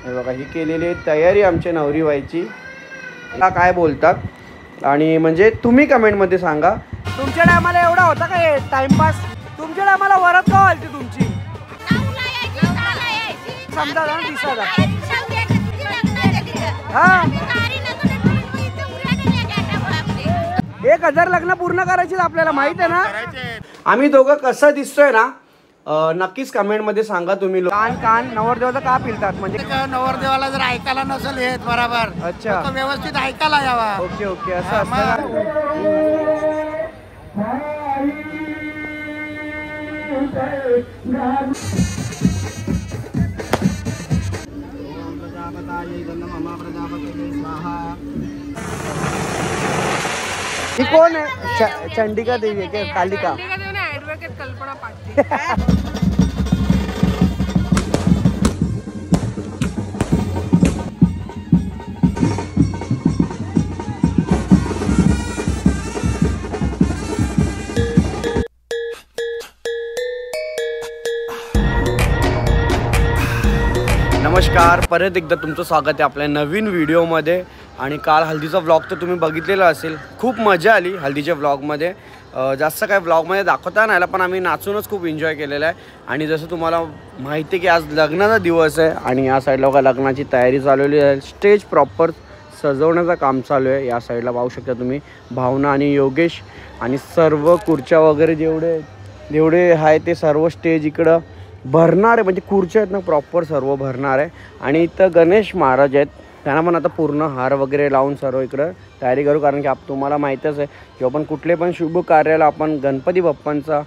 हे बघा ही केलेली तयारी आमच्या नवरी बाईची. काय बोलतात आणि म्हणजे तुम्ही कमेंटमध्ये सांगा. तुमच्या टायमाला एवढा होता का हे टाइमपास? तुमच्या टायमाला वरात का व्हायची तुमची? समजा ना दिसायला हा 1000 लग्न पूर्ण करायची आपल्याला माहित आहे ना. आम्ही दोघं कसं दिसतोय ना नक्कीच कमेंट मध्ये सांगा तुम्ही. कान नवरदेवाचं का पिलतात म्हणजे नवरदेवाला जर ऐकायला नसेल येत बरोबर. अच्छा व्यवस्थित ऐकायला यावा. ओके ओके असं असतं. ही कोण आहे? चंडिका देवी आहे की कालिका? ऍडव्होकेट कल्पना पाटील. नमस्कार, परत एकदा तुमचं स्वागत आहे आपल्या नवीन व्हिडिओमध्ये. आणि काल हल्दीचा व्लॉग तर तुम्ही बघितलेला असेल. खूप मजा आली हल्दीच्या व्लॉगमध्ये. जास्त काय व्लॉगमध्ये दाखवता नाही आला पण आम्ही नाचूनच खूप एन्जॉय केलेला आहे. आणि जसं तुम्हाला माहिती आहे की आज लग्नाचा दिवस आहे आणि या साईडला बघा लग्नाची तयारी चालवली आहे. स्टेज प्रॉपर सजवण्याचं काम चालू आहे. या साईडला पाहू शकता तुम्ही भावना आणि योगेश आणि सर्व खुर्च्या वगैरे जेवढे आहे ते सर्व स्टेज इकडं भरणार आहे. म्हणजे खुर्च्या आहेत ना प्रॉपर सर्व भरणार आहे. आणि इथं गणेश महाराज आहेत त्यांना पण आता पूर्ण हार वगैरे लावून सर्व इकडं तयारी करू. कारण की तुम्हाला माहीतच आहे किंवा पण कुठले पण शुभ कार्याला आपण गणपती बाप्पांचा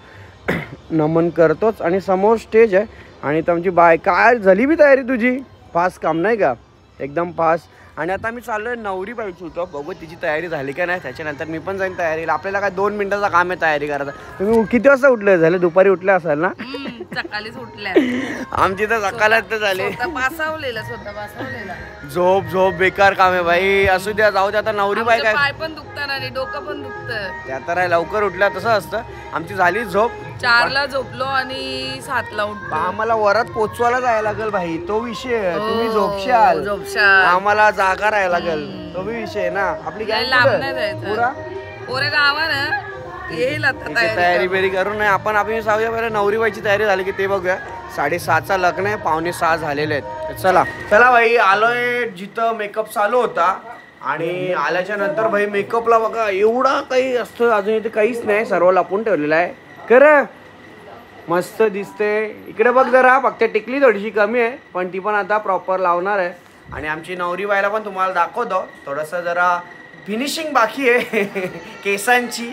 नमन करतोच. आणि समोर स्टेज आहे आणि तुमची बाय काय झाली बी तयारी तुझी? फास्ट काम नाही का? एकदम फास्ट. आणि आता मी चाललो आहे नवरी बाईची होतं बघू तिची तयारी झाली का नाही. त्याच्यानंतर मी पण जाईन तयारीला. आपल्याला काय 2 मिनिटाचं काम आहे तयारी करायचं. तुम्ही किती वाजता उठले? झाले दुपारी उठले असाल ना? सकाळीच उठल्या आमची तर सकाळच तर झाली. झोप बेकार काम आहे भाई. असू द्या जाऊ द्या. आता नवरी बाई काय पाय पण दुखतात आणि डोकं पण दुखतं. त्या तर आहे लवकर उठल्या तसं असतं. आमची झाली झोप. 4ला झोपलो आणि 7ला उठलो. आम्हाला वरात पोचवायला जायला लागेल भाई. तो विषय तुम्ही झोपशाल आम्हाला जागा राहायला लागेल. तो विषय ना. आपली पुरा पोरे गावानं येईल आता तयारी बेरी करून नाही आपण जाऊया बरं. नवरी बाईची तयारी झाली की ते बघूया. 6:30चा लग्न आहे. 5:45 झालेले आहेत. चला भाई आलोय जिथं मेकअप चालू होता. आणि आल्याच्या नंतर भाई मेकअपला बघा एवढा काही असतं अजून इथे काहीच नाही. सर्व लपून ठेवलेलं आहे. खरं मस्त दिसते. इकडे बघ जरा फक्त टिकली थोडीशी कमी आहे पण ती पण आता प्रॉपर लावणार आहे. आणि आमची नवरी बाईला पण तुम्हाला दाखवतो. थोडंसं जरा फिनिशिंग बाकी आहे केसांची.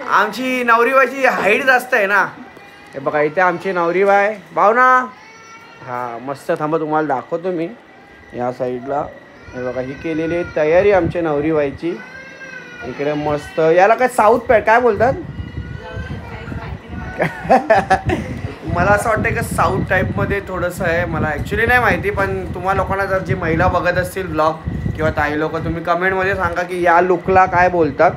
आमची नवरी बाईची हाईट जास्त आहे ना. हे बघा इथे आमची नवरी बाई भावना. हा मस्त थांबा तुम्हाला दाखवतो मी या साईडला. हे बघा ही केलेली तयारी आमच्या नवरी बाईची. इकडे मस्त याला काय साऊथ पॅट काय बोलतात? मला असं वाटतं की साऊथ टाईपमध्ये थोडंसं आहे. मला ॲक्च्युली नाही माहिती पण तुम्हाला लोकांना जर जी महिला बघत असतील ब्लॉग किंवा ताई लोक तुम्ही कमेंटमध्ये सांगा की या लुकला काय बोलतात.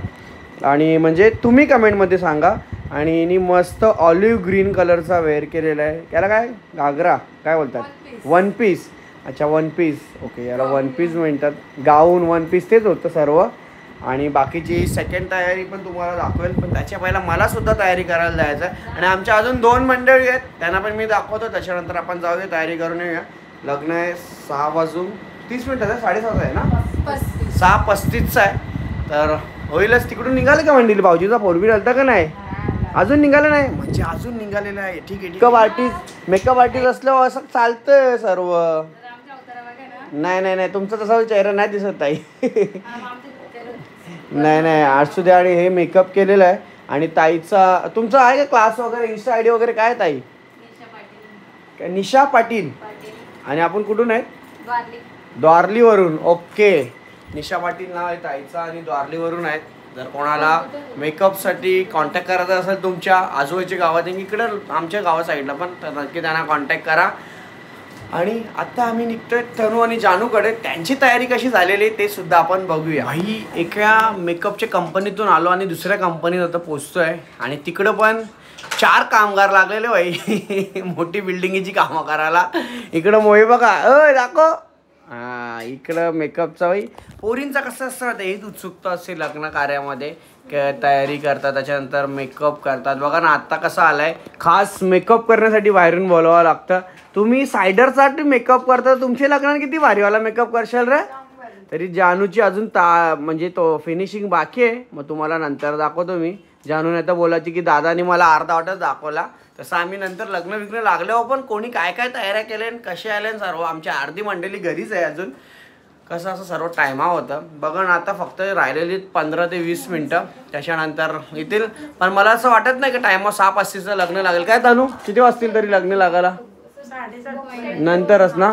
आणि म्हणजे तुम्ही कमेंटमध्ये सांगा. आणि मस्त ऑलिव्ह ग्रीन कलरचा वेअर केलेला आहे. याला काय घागरा काय बोलतात? One piece. अच्छा वन पीस. ओके याला वन पीस म्हणतात. गाऊन वन पीस तेच होतं सर्व. आणि बाकीची सेकंड तयारी पण तुम्हाला दाखवेल. पण त्याच्या पहिला मला सुद्धा तयारी करायला जायचं आहे. आणि आमच्या अजून 2 मंडळी आहेत त्यांना पण मी दाखवतो. त्याच्यानंतर आपण जाऊया तयारी करून येऊया. लग्न आहे 6:30 आहे. 6:30 आहे ना? 6:35 आहे. तर होईलच. तिकडून निघाले का मंडळी? भाऊजीचा 4 व्हीलर आलता का नाही? अजून निघालं नाही म्हणजे अजून निघालेलं आहे. ठीक आहे. मेकअप आर्टिस्ट असल्यावर असं चालतं सर्व. नाही तुमचा तसा चेहरा नाही दिसत ताई. नाही असू द्या. आणि हे मेकअप केलेलं आहे. आणि ताईचा तुमचा आहे का क्लास वगैरे इन्स्टा आयडी वगैरे काय ताई? निशा पाटील. आणि आपण कुठून आहेत? द्वारलीवरून. ओके निशा पाटील नाव आहे ताईचं आणि द्वारलीवरून आहेत. जर कोणाला मेकअपसाठी कॉन्टॅक्ट करायचा असेल तुमच्या आजूबाजूच्या गावात इकडं आमच्या गावा साईडला पण तर नक्की त्यांना कॉन्टॅक्ट करा. आणि आता आम्ही निघतोय तनू आणि जानूकडे. त्यांची तयारी कशी झालेली ते सुद्धा आपण बघूया. भाई एका मेकअपच्या कंपनीतून आलो आणि दुसऱ्या कंपनीत आता पोचतोय आणि तिकडं पण 4 कामगार लागलेले भाई मोठी बिल्डिंगची कामं करायला. इकडं मोही बघा दाखव. हां इकडं मेकअपचा भाई पोरींचा कसं असतं ते हेच उत्सुकता असते लग्न कार्यामध्ये तयारी करतात त्याच्यानंतर मेकअप करतात. बघा ना आत्ता कसं आलाय खास मेकअप करण्यासाठी बाहेरून बोलवावं लागतं. तुम्ही सायडरसाठी मेकअप करता तुमच्या लग्नात किती भारीवाला मेकअप करशाल रे. तरी जानूची अजून म्हणजे तो फिनिशिंग बाकी आहे. मग तुम्हाला नंतर दाखवतो मी. जानूने तर बोलायची की दादानी मला अर्धा वाटच दाखवला. तसं आम्ही नंतर लग्न विग्न लागल्यावर पण कोणी काय काय तयाऱ्या केल्या कसे आले सर्व आमची अर्धी मंडळी घरीच आहे अजून. कसं असं सर्व टायमा होतं. बघा ना आता फक्त राहिलेली 15 ते 20 मिनटं त्याच्यानंतर येतील. पण मला असं वाटत नाही की टायमा 6:35 लग्न लागेल. काय तनू किती वाजतील तरी लग्न लागायला नंतरच ना.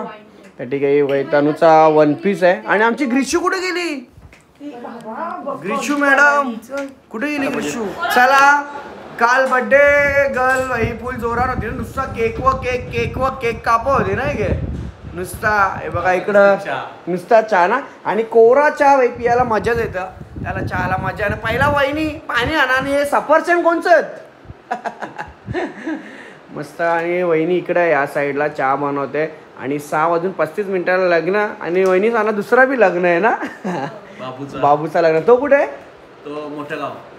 तर ठीक आहे. तनूचा 1 पीस आहे. आणि आमची ग्रीशू कुठे गेली. ग्रीशू मॅडम कुठे गेली ग्रीशू. चला काल बर्थडे गर्ल ही फुल जोरात होती ना. नुसता केक व केक कापा होती ना गे नुसता. हे बघा इकडं नुसता चहा ना आणि कोरा चहा वही पियाला मजाच येतं. त्याला चहाला मजा. आणि पहिला वहिनी पाणी आणा आणि हे सफरचंद कोणचं मस्त. आणि वहिनी इकडं या साईडला चहा बनवते. आणि 6:35 लग्न. आणि वहिनी सांगा दुसरा बी लग्न आहे ना बाबूचा लग्न. तो कुठे आहे. तो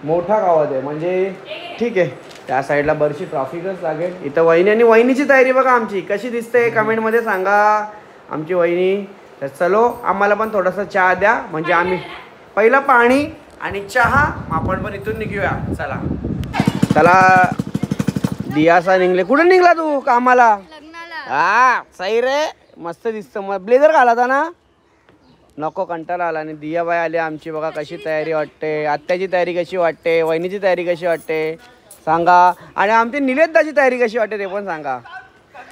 मोठा गावात आहे म्हणजे ठीक आहे. त्या साईडला बरीचशी ट्रॅफिकच लागेल. इथं वहिनी आणि वहिनीची तयारी बघा आमची कशी दिसते कमेंटमध्ये सांगा आमची वहिनी. तर चलो आम्हाला पण थोडासा चहा द्या म्हणजे आम्ही पहिलं पाणी आणि चहा आपण पण इथून निघूया. चला दियासा निघले. कुठे निघला तू कामाला. हा सही रे मस्त दिसतं. मग ब्लेझर घालाता ना नको कंटाळा आला. आणि दियाबाई आली आमची बघा कशी तयारी वाटते. आत्याची तयारी कशी वाटते. वहिनीची तयारी कशी वाटते सांगा. आणि आमची निलेशदाची तयारी कशी वाटते ते पण सांगा.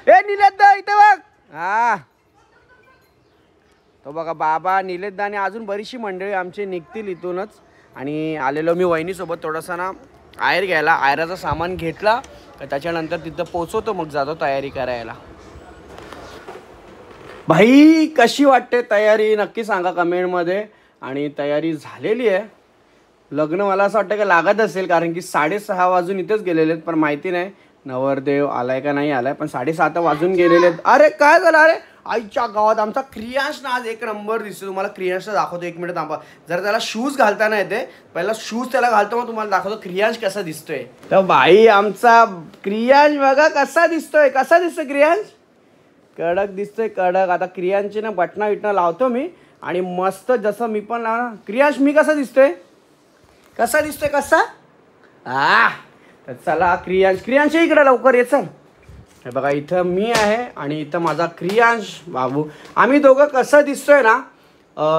ए निलेशदा इथे बघ. हा तो बघा बाबा निलेशदा आणि अजून बरीचशी मंडळी आमची निघतील इथूनच. आणि आलेलो मी वहिनीसोबत थोडासा ना आयर घ्यायला. आयराचं सामान घेतला त्याच्यानंतर तिथं पोचवतो मग जातो तयारी करायला. भाई कशी वाटते तयारी नक्की सांगा कमेंटमध्ये. आणि तयारी झालेली आहे. लग्न मला असं वाटतं की लागत असेल कारण की 6:30 वाजून इथेच गेलेले आहेत. पण माहिती नाही नवरदेव आलाय का नाही आलाय. पण 7:30 वाजून गेलेले आहेत. अरे काय झालं अरे आईच्या गावात आमचा क्रियांश ना आज 1 नंबर दिसतो. तुम्हाला क्रियांशला दाखवतो 1 मिनिट थांबा. जर त्याला शूज घालताना येते पहिला शूज त्याला घालतो मग तुम्हाला दाखवतो क्रियांश कसा दिसतोय. तर भाई आमचा क्रियांश बघा कसा दिसतोय. कसा दिसतोय क्रियांश. कडक दिसतोय कडक. आता क्रियांची ना बटणं लावतो मी आणि मस्त जसं मी पण लावणार. क्रियांश मी कसा दिसतोय कसा हा. तर चला क्रियांश इकडे लवकर ये चल. हे बघा इथं मी आहे आणि इथं माझा क्रियांश बाबू. आम्ही दोघं कसं दिसतोय ना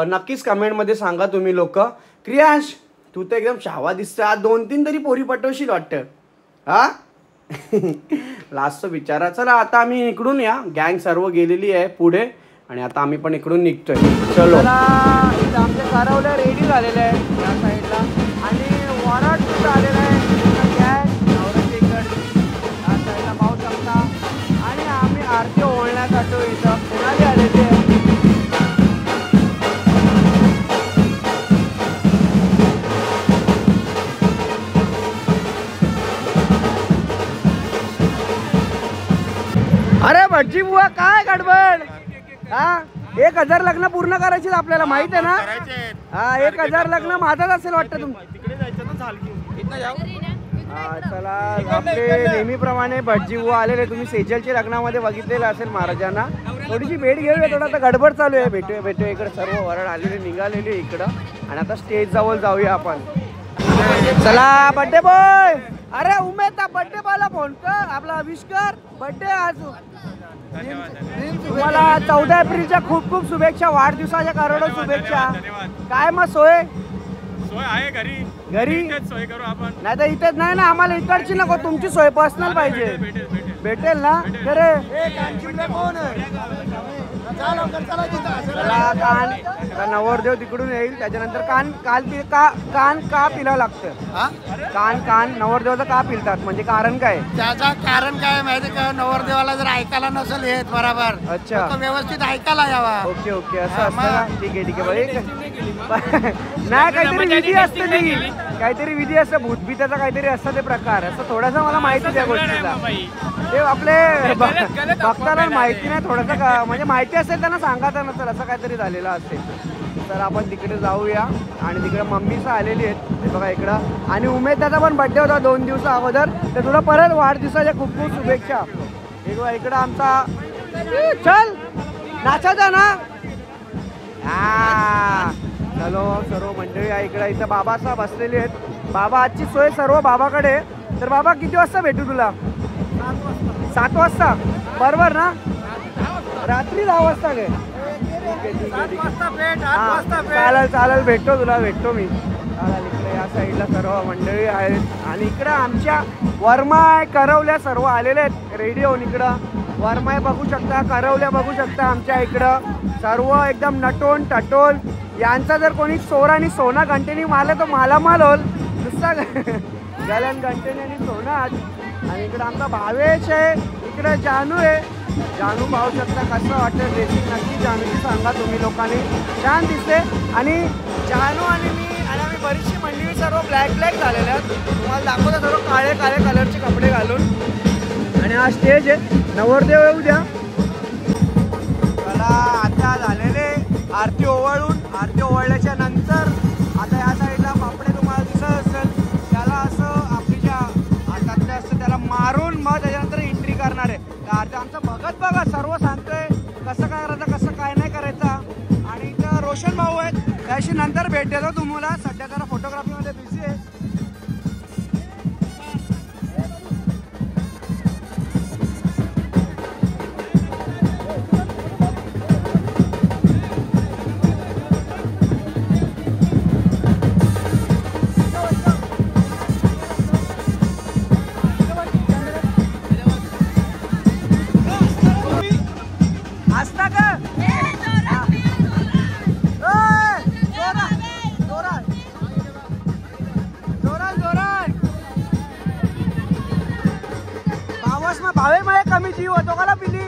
नक्कीच कमेंटमध्ये सांगा तुम्ही लोक. क्रियांश तू तर एकदम शावा दिसतोय. आज 2-3 तरी पोरी पटवशील वाटतं हा लास्टचं विचारा. चला आता आम्ही इकडून या गँग सर्व गेलेली आहे पुढे आणि आता आम्ही पण इकडून निघतोय. चलो इथं आमच्या कारवल्या रेडी झालेल्या आहे या साईडला. आणि वराड सुद्धा आलेला आहे गँग नवरदेवकडे या साईडला पाहू शकता. आणि आम्ही आरती ओळण्यासाठी इथं कोणाली आलेली आहे. अरे भटजी बुवा काय गडबड. हा 1000 लग्न पूर्ण करायची आपल्याला माहित आहे ना. हा 1000 लग्न माझाच असेल वाटतं चला आपले नेहमीप्रमाणे भटजी बुवा आलेले. तुम्ही सेजलच्या लग्नामध्ये बघितलेलं असेल महाराजांना. थोडीशी भेट घेऊया. थोडा आता गडबड चालू आहे. भेटूया इकडे सर्व वरड आलेले निघालेले इकडं. आणि आता स्टेज जवळ जाऊया आपण. चला बर्थडे बॉय. अरे उमेद बर्थडे बॉयला फोन कर आपला आविष्कार बर्थडे आज. तुम्हाला 14 एप्रिलच्या खूप खूप शुभेच्छा. वाढदिवसाच्या करोडो शुभेच्छा. काय मग सोय आहे घरी सोय करू आपण. नाही तर इथेच नाही ना आम्हाला इकडची नको तुमची सोय पर्सनल पाहिजे. भेटेल ना. अरे कोण चला कान आता नवरदेव तिकडून येईल त्याच्यानंतर कान का पिला लागतं कान नवरदेवाचं का पिलतात म्हणजे कारण काय त्याचा कारण काय माहिती का नवरदेवाला जर ऐकायला नसेल येत बरोबर अच्छा तो व्यवस्थित ऐकायला यावा ओके ओके असं असतं का ठीक आहे बाई नाही काहीतरी विधी असते काहीतरी विधी असतं भूतभीताचा काहीतरी असतं ते प्रकार असं थोडासा मला माहिती त्या गोष्टीला ते आपले भक्ताला माहिती नाही थोडंसं म्हणजे माहिती असेल त्यांना सांगायचं नसेल असं काहीतरी झालेलं असेल तर आपण तिकडे जाऊया आणि तिकडे मम्मीचं आलेली आहेत हे बघा इकडं आणि उमेद दादा पण बड्डे होता 2 दिवसा अगोदर तर तुला परत वाढदिवसाच्या खूप खूप शुभेच्छा हे बघा इकडं आमचा चल नाचायचा ना हा चलो सर्व मंडळी आहे इकडे इथं बाबासा बसलेले आहेत बाबा आजची सोय सर्व बाबाकडे तर बाबा किती वाजता भेटू तुला 7 वाजता बरोबर ना रात्री 10 वाजता काय चालेल भेटतो मी चालेल इकडे या साईडला सर्व मंडळी आहेत आणि इकडं आमच्या वर्मा करवल्या सर्व आलेले आहेत रेडी होऊन इकडं वर्मा बघू शकता करवल्या बघू शकता आमच्या इकडं सर्व एकदम नटोन टटोल यांचा जर कोणी चोर आणि सोना घंटेनी मारला तर मालामाल होल नुसता गलन घंटेनी आणि सोना आणि इकडं आमचा भावेश आहे इकडे जानू आहे जानू पाहू शकता कसं वाटतं ड्रेसिंग नक्की जानूची सांगा तुम्ही लोकांनी छान दिसते आणि जानू आणि मी आणि आम्ही बरीचशी मंडळी सर्व ब्लॅक झालेल्या आहेत तुम्हाला दाखवतो सर्व काळे कलरचे कपडे घालून आणि हा स्टेज आहे नवरदेव येऊ द्या मला आता झालेले आरती ओवाळल्याच्या नंतर आता या साईडला पापडे तुम्हाला दिसत असेल त्याला असं आपली ज्या हातातले असतं त्याला मारून मग त्याच्यानंतर एंट्री करणार आहे तर आमचं बघा सर्व सांगतोय कसं काय करायचं कसं काय नाही करायचं आणि इथं रोशन भाऊ आहेत त्याशी नंतर भेट देतो तुम्हाला सध्या जरा फोटोग्राफीमध्ये बिझी आहे भावे मला कमी जीव होतो का पिली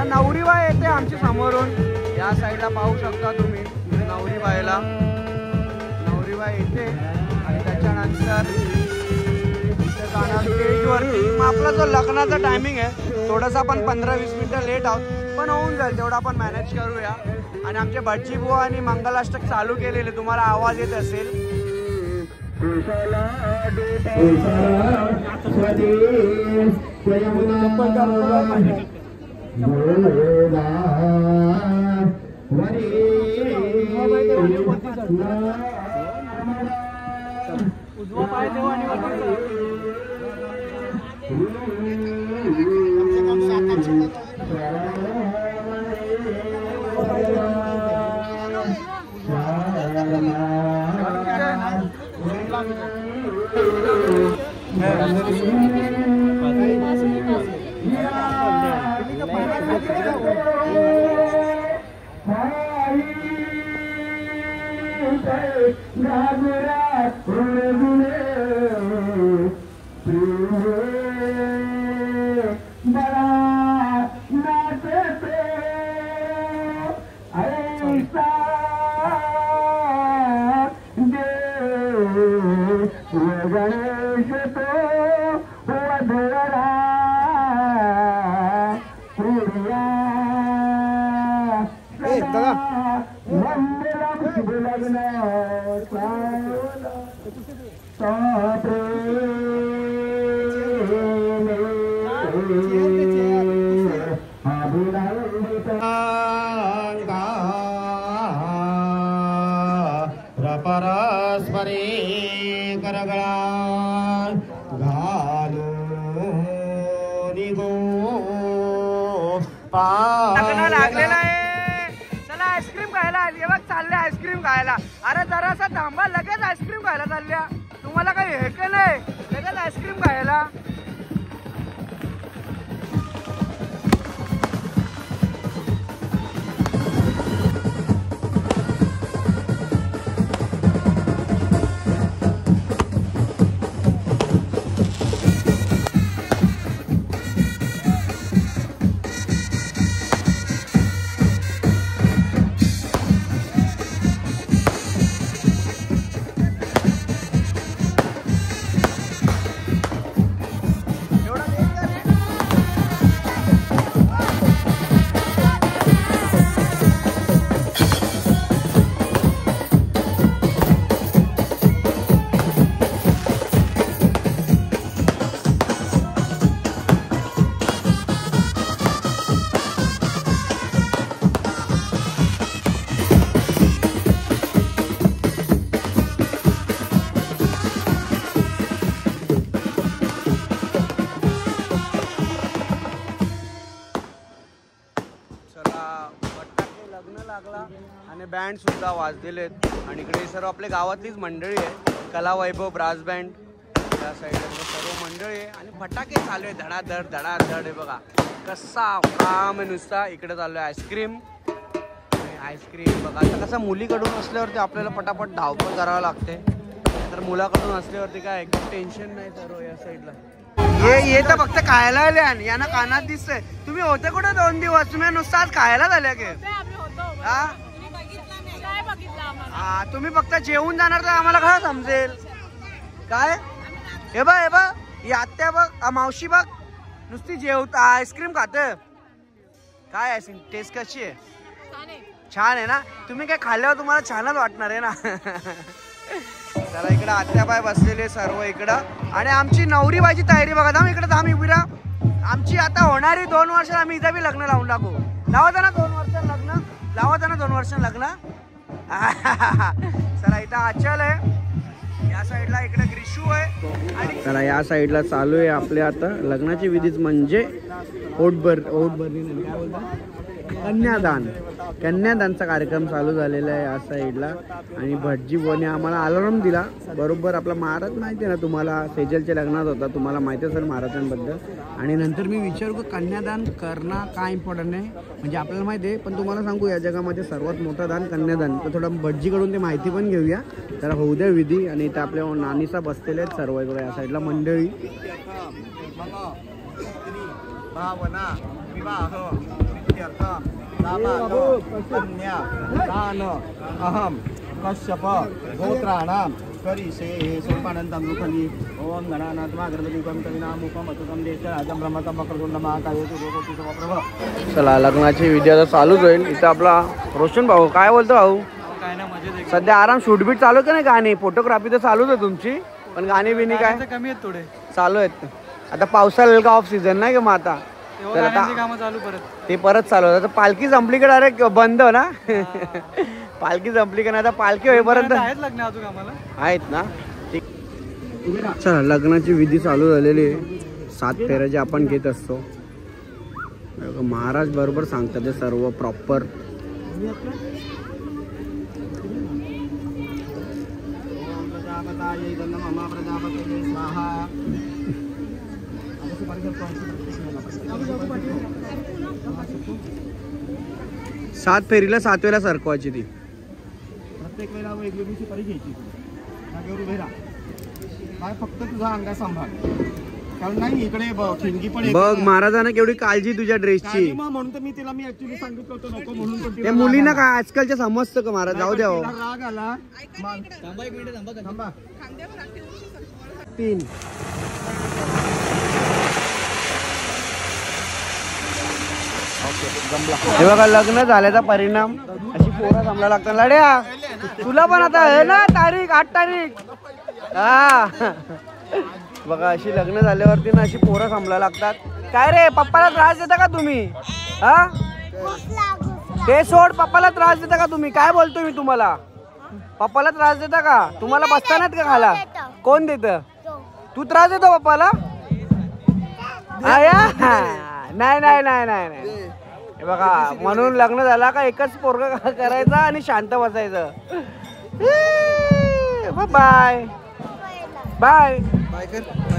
नवरीबाई येते आमच्या समोरून या साईडला पाहू शकता तुम्ही नवरीबाईला नवरीबाई येते आणि त्याच्यानंतर स्टेजवरती मग आपला जो लग्नाचा टायमिंग आहे थोडंसं आपण 15-20 मिनिटं लेट आहोत पण होऊन जाईल तेवढं आपण मॅनेज करूया आणि आमचे भटजी बुवा आणि मंगलाष्टक चालू केलेले तुम्हाला आवाज येत असेल उजवा पाय देवा परस्परे करगळा घालून गो लग्न लागलेलं आहे. चला आईस्क्रीम खायला आली बघ, चालले आईस्क्रीम खायला. अरे जरासा थांबा, लगेच आईस्क्रीम खायला चालल्या. तुम्हाला काही हे का नाही, लगेच आईस्क्रीम खायला. आणि बँड सुद्धा वाजलेले आहेत. आणि इकडे सर्व आपल्या गावातलीच मंडळी आहे. कला वैभव ब्रास बँड त्या साईडला सर्व मंडळी आहे. आणि फटाके चालू आहे धडाधड धडाधड आहे. बघा कसा काम आहे नुसता. इकडे चालू आहे आईस्क्रीम. आईस्क्रीम बघा आता कसं मुलीकडून असल्यावरती आपल्याला पटापट धावपळ करावं लागते. तर मुलाकडून असल्यावरती काय टेन्शन नाही सर्व या साईडला. हे तर फक्त खायला आले आणि यांना कानात दिसतंय. तुम्ही होते कुठे 2 दिवस? तुम्ही नुसतं आज खायला झाल्या की हा? तुम्ही फक्त जेवून जाणार तर आम्हाला काय समजेल काय? हे बघ ही आत्या बघ, मावशी बघ नुसती जेवता आईस्क्रीम खात. काय आईस्क्रीम टेस्ट कशी आहे? छान आहे ना. तुम्ही काय खाल्ल्यावर तुम्हाला छानच वाटणार आहे ना. चला इकडं आत्याबाई बसलेले सर्व इकडं. आणि आमची नवरी बाईची तयारी बघा. थांब इकडे, थांब उभी राहा. आमची आता होणारी 2 वर्ष आम्ही इथं बी लग्न लावून टाकू. लावा ना 2 वर्ष लग्न, लावा ना 2 वर्ष लग्न. चला इथं आचल आहे या साईडला, इकडे ग्रीशू आहे. चला या साईडला चालू आहे आपल्या आता लग्नाची विधीच म्हणजे कन्यादानचा कार्यक्रम चालू झालेला आहे या साईडला. आणि भटजी बोने आम्हाला अलार्म दिला बरोबर. आपला महाराज माहिती आहे ना तुम्हाला, सेजलच्या लग्नात होता, तुम्हाला माहिती असेल महाराजांबद्दल. आणि नंतर मी विचारू की कन्यादान करणं काय इम्पॉर्टंट आहे म्हणजे आपल्याला माहिती आहे. पण तुम्हाला सांगू या जगामध्ये सर्वात मोठं दान कन्यादान. तर थोडं भटजीकडून ते माहिती पण घेऊया. तर होऊ द्या विधी. आणि इथं आपल्या नानीसा बसलेले आहेत सर्व बघा या साईडला मंडळी. अहम कश्यप गोत्राणाम करिषे सोपानंदम मुखली ओम गणानाथ गणपतिकम कविनामुखम अतुकम देशराजम ब्रह्मकम वक्रतुंड महाकाय सूर्यकोटि समप्रभ. चला लग्नाची विधी आता चालूच होईल. इथं आपला रोशन भाऊ काय बोलतो भाऊ? सध्या आराम शूटबीट चालू का नाही? गाणी फोटोग्राफी तर चालूच आहे तुमची, पण गाणी बिनी काय कमी आहेत थोडे चालू आहेत. आता पावसाळा का ऑफ सीझन नाही का मग आता ते परत चालू होतं. पालखी संपली का डायरेक्ट बंद ना? पालखी संपली का नाही आता पालखी होईपर्यंत आहेत ना. ठीक. चला लग्नाची विधी चालू झालेली आहे. 7 फेऱ्या जे आपण घेत असतो महाराज बरोबर सांगतात ते सर्व प्रॉपर. सात फेरीला 7 वेळा सरकवायची ती. प्रत्येक वेळेला वेगवेगळी परी घ्यायची. जागेवर उभे राहा. काय फक्त तुझा अंगा सांभाळ. कारण नाही इकडे ठिणगी पण बघ महाराजांना केवढी काळजी तुझ्या ड्रेसची. म्हणून तर मी तिला ऍक्च्युली सांगितलं होतं नको म्हणून. ते मुलींना काय आजकालच्या समजतं का महाराज? जाऊ द्या. राग आला. थांबा 1 मिनिट थांबा. 3 हे बघा लग्न झाल्याचा परिणाम अशी पोरं थांबला लागतात. लड्या तुला पण आता आहे ना तारीख 8 तारीख. हा बघा अशी लग्न झाल्यावरती ना अशी पोरं थांबला लागतात. काय रे पप्पाला त्रास देता का तुम्ही? हा ते सोड. पप्पाला त्रास देता का तुम्ही? काय बोलतो मी तुम्हाला? पप्पाला त्रास देता का? तुम्हाला बसतानात का खाला? कोण देत? तू त्रास देतो पप्पाला? नाही नाही नाही नाही नाही. हे बघा म्हणून लग्न झाला का एकच पोरग करायचा आणि शांत बसायचं. Bye bye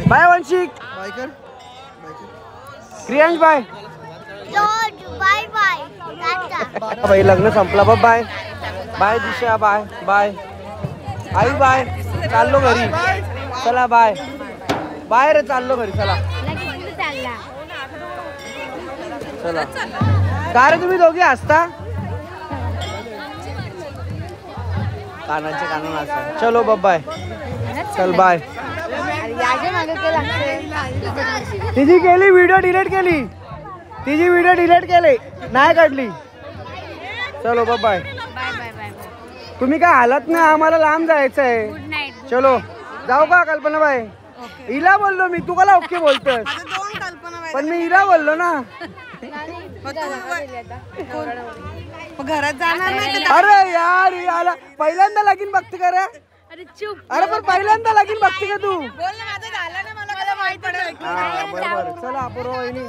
bye Vanshik Kriyansh bye bye. लग्न संपला bye bye Disha bye bye आई बाय चाललो घरी चला बाय बाय रे चाललो घरी चला चला. काय रे तुम्ही दोघे असता कानाचे कान असता. चलो बाय चल बाय. तिची केली व्हिडिओ डिलीट केली तिची व्हिडिओ डिलीट केली नाही काढली. चलो बाय. तुम्ही काय हालत नाही आम्हाला लांब जायचं आहे. चलो जाऊ का कल्पना बाई. हिला बोललो मी तू मला ओके बोलतोय पण मी हिला बोललो ना. घरात जाणार नाही. अरे यार याला पहिल्यांदा लगीन बघते का रे. अरे पण पहिल्यांदा लगीन बघते का तू. बरोबर चला अपूर्वा वहिनी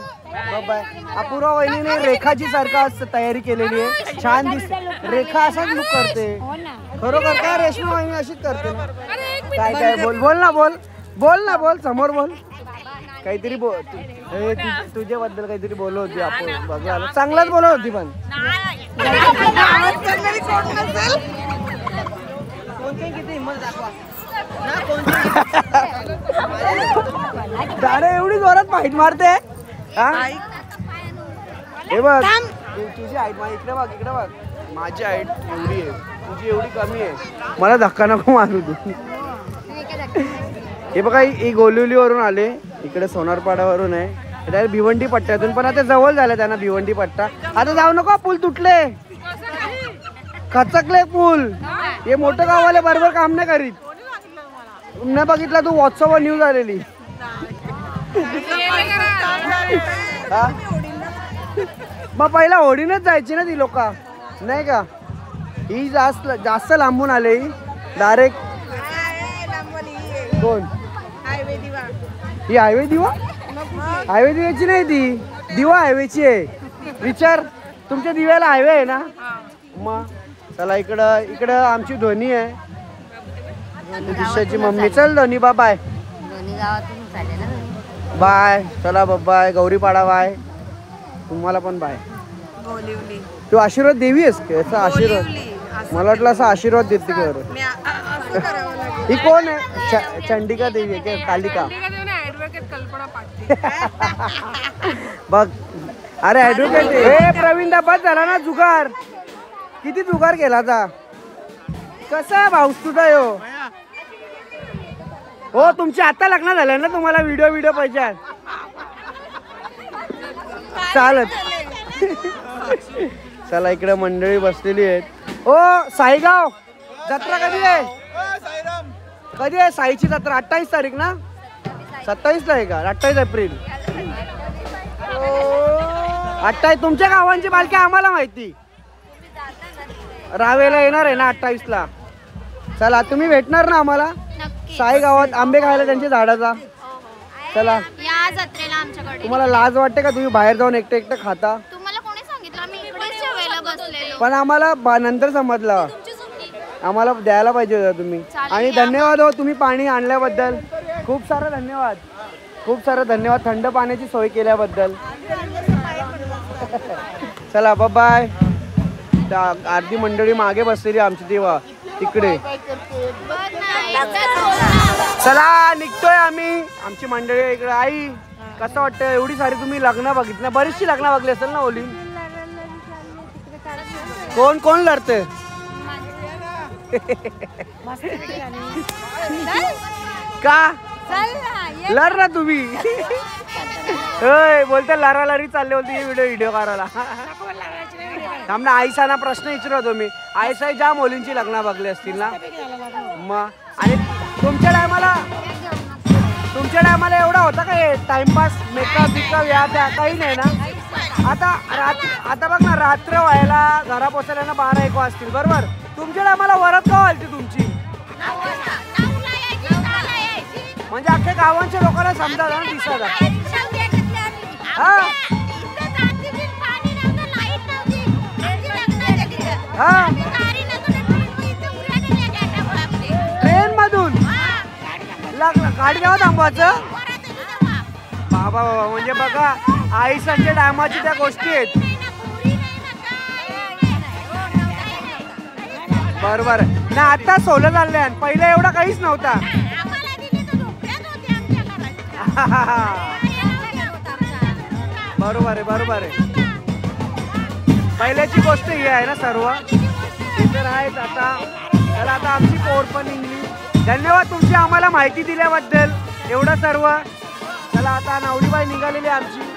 बाय. अपूर्वा वहिनीने रेखाची सारखं तयारी केलेली आहे. छान दिसते रेखा असाच लुक करते खरोखर. काय रेशमा वहिनी अशीच करते ना. काय काय बोल ना बोल समोर बोल काहीतरी बोल. तुझ्याबद्दल काहीतरी बोलत होती आपण बघा चांगलाच बोलत होती पण दारे एवढी जोरात फाईट मारते. हे बघ तुझी हाईट इकडे बघ माझी हाईट एवढी आहे तुझी एवढी कमी आहे. मला धक्का नको मारू तू. हे बघा ही गोलिवलीवरून आले इकडे सोनारपाड्यावरून आहे त्या भिवंडी पट्ट्यातून पण आता जवळ झालं त्यांना भिवंडी पट्टा. आता जाऊ नको पूल तुटले खचकले पूल. हे मोठं गाववाले बरोबर काम नाही करीत. न बघितला तू व्हॉट्सअपवर न्यूज आलेली. मग पहिला होडीनच जायची ना ती लोक नाही का. ही जास्त लांबून आले डायरेक्ट. कोण ही हायवे दिवा हायवे दिव्याची नाही ती दिवा हायवेची आहे. विचार तुमच्या दिव्याला हायवे आहे ना. मग चला इकडं आमची धोनी आहे दिशाची मम्मी. चल धोनी बाय बाय चला बाय. गौरीपाडा बाय. तुम्हाला पण बाय. तू आशीर्वाद देवी आहेस का असा आशीर्वाद मला वाटलं असा आशीर्वाद देते का. ही कोण आहे चंडिका देवी आहे का कालिका. बघ अरे ऍडव्होकेट हे प्रवीण दाबात झाला ना जुगार. किती जुगार केला जा कसा आहे भाऊस तुझा यो. हो तुमची आता लग्न झालं ना तुम्हाला व्हिडिओ पाहिजे चालत. चला इकडे मंडळी बसलेली आहेत. ओ साईगाव जत्रा कधी आहे साईची जत्रा 28 तारीख ना 27 ला आहे का 28 एप्रिल 28. तुमच्या गावांची पालखी आम्हाला माहिती रावेला येणार आहे ना 28 ला. चला तुम्ही भेटणार ना आम्हाला साई गावात आंबे खायला त्यांच्या झाडाचा. चला या जत्रेला आमच्याकडे. तुम्हाला लाज वाटते का तुम्ही बाहेर जाऊन एकटं खाता. तुम्हाला कोणी सांगितलं आम्ही इकडेच जेवायला बसलेलो. पण आम्हाला नंतर समजलं आम्हाला द्यायला पाहिजे होतं तुम्ही. आणि धन्यवाद हो तुम्ही पाणी आणल्याबद्दल. खूप सारं धन्यवाद थंड पाण्याची सोय केल्याबद्दल. चला बाय. अर्धी मंडळी मागे बसलेली आमची तेव्हा तिकडे. चला निघतोय आम्ही आमची मंडळी इकडे. आई कसं वाटतं एवढी सारी तुम्ही लग्न बघितली बरीचशी लग्न बघली असेल ना ओली. कोण लढते का लढ ना तुम्ही. बोलते लरालरी चालले होते व्हिडिओ करायला. आमना आईसाना प्रश्न विचारतो मी. आईसाई ज्या मुलींची लग्न बघली असतील ना मग. आणि तुमच्या टायमाला एवढा होता का हे टाइमपास मेकअप या त्या काही नाही ना. आता बघ ना रात्र व्हायला घरा पोचायला ना 12-1 वाजतील बरोबर. तुमच्या टायमाला वरात का व्हायची तुमची म्हणजे अख्ख्या गावांच्या लोकांना समजा ना दिसत. हा ट्रेन मधून गाडी जेव्हा थांबवायचं बाबा बाबा म्हणजे बघा आईसांच्या टायमाची त्या गोष्टी आहेत. बरोबर ना आता सोलं चाललंय पहिलं एवढा काहीच नव्हता. बरोबर आहे बरोबर आहे. पहिल्याची गोष्ट ही आहे ना सर्व ते तर आहेच. आता चला आता आमची पोर पण निघली. धन्यवाद तुमची आम्हाला माहिती दिल्याबद्दल एवढं सर्व. चला आता नवरीबाई निघालेली आमची.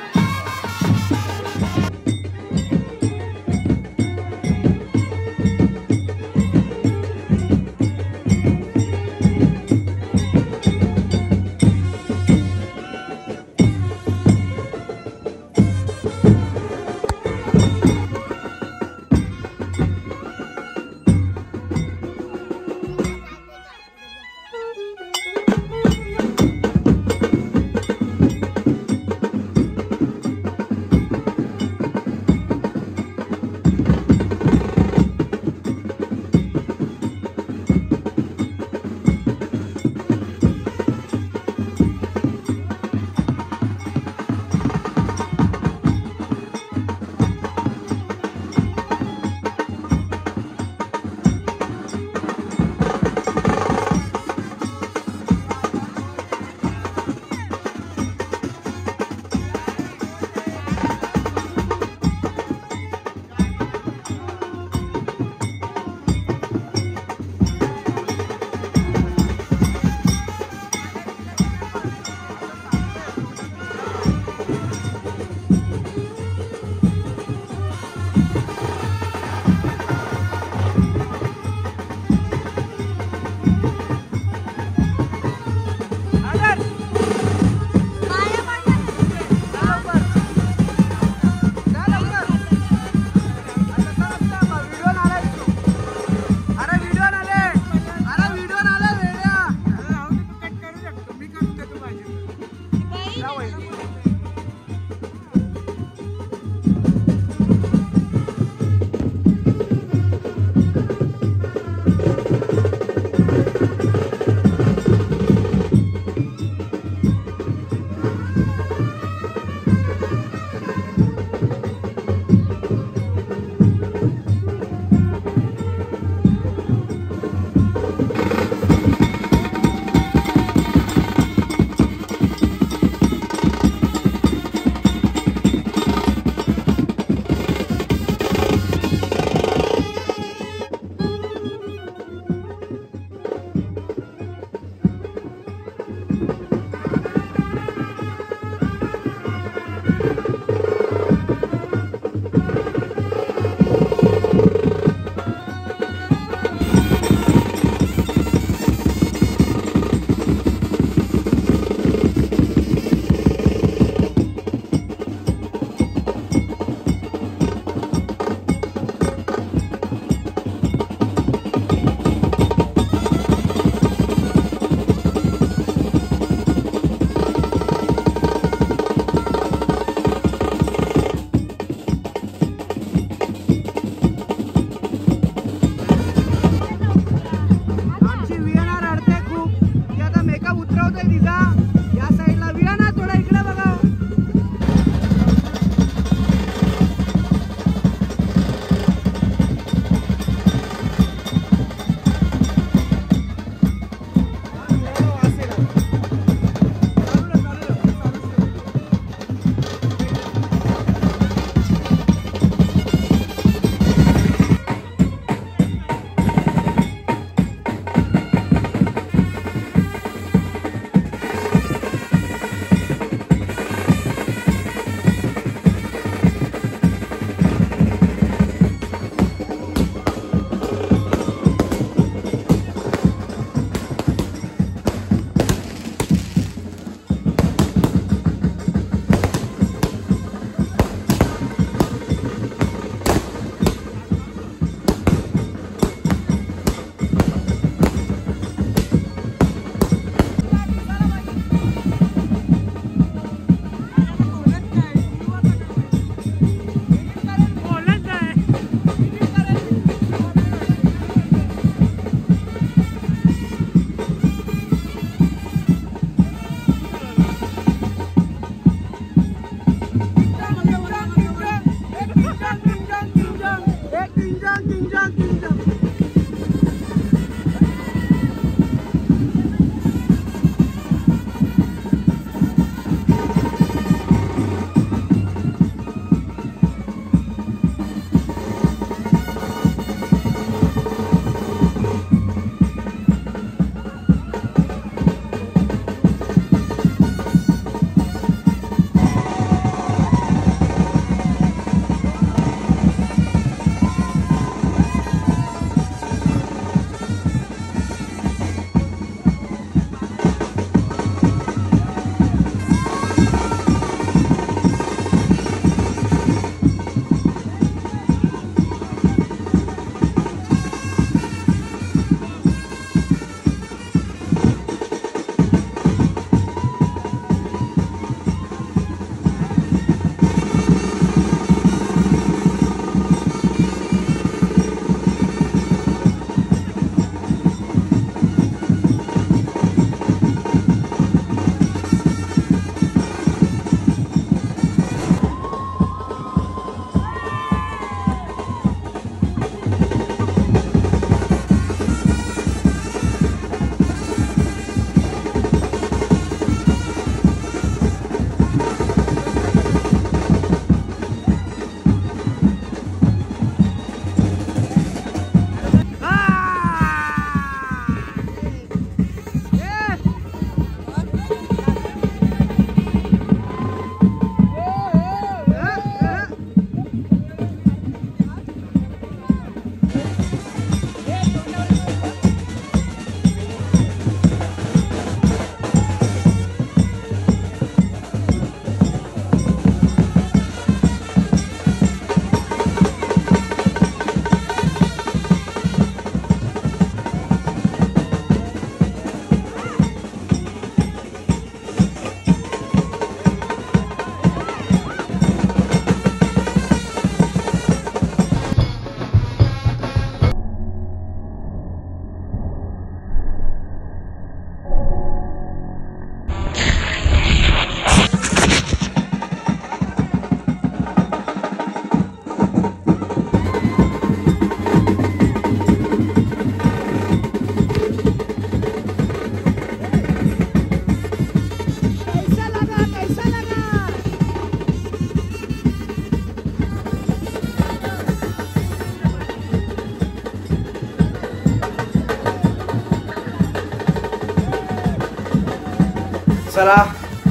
चला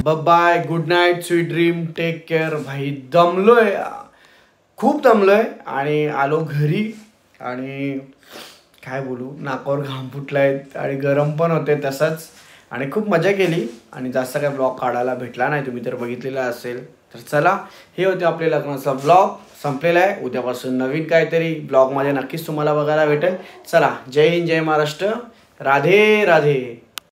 bye, good night, sweet dream, take care. भाई दमलोय, खूप दमलोय आणि आलो घरी आणि काय बोलू, नाकावर घाम फुटलाय आणि गरम पण होते तसंच. आणि खूप मजा केली आणि जास्त काय ब्लॉग काढायला भेटला नाही, तुम्ही तर बघितलेला असेल. तर चला, हे होते आपले लग्नाचा ब्लॉग, संपलेला आहे. उद्यापासून नवीन काहीतरी ब्लॉगमध्ये नक्कीच तुम्हाला बघायला भेटेल. चला, जय हिंद, जय महाराष्ट्र, राधे राधे.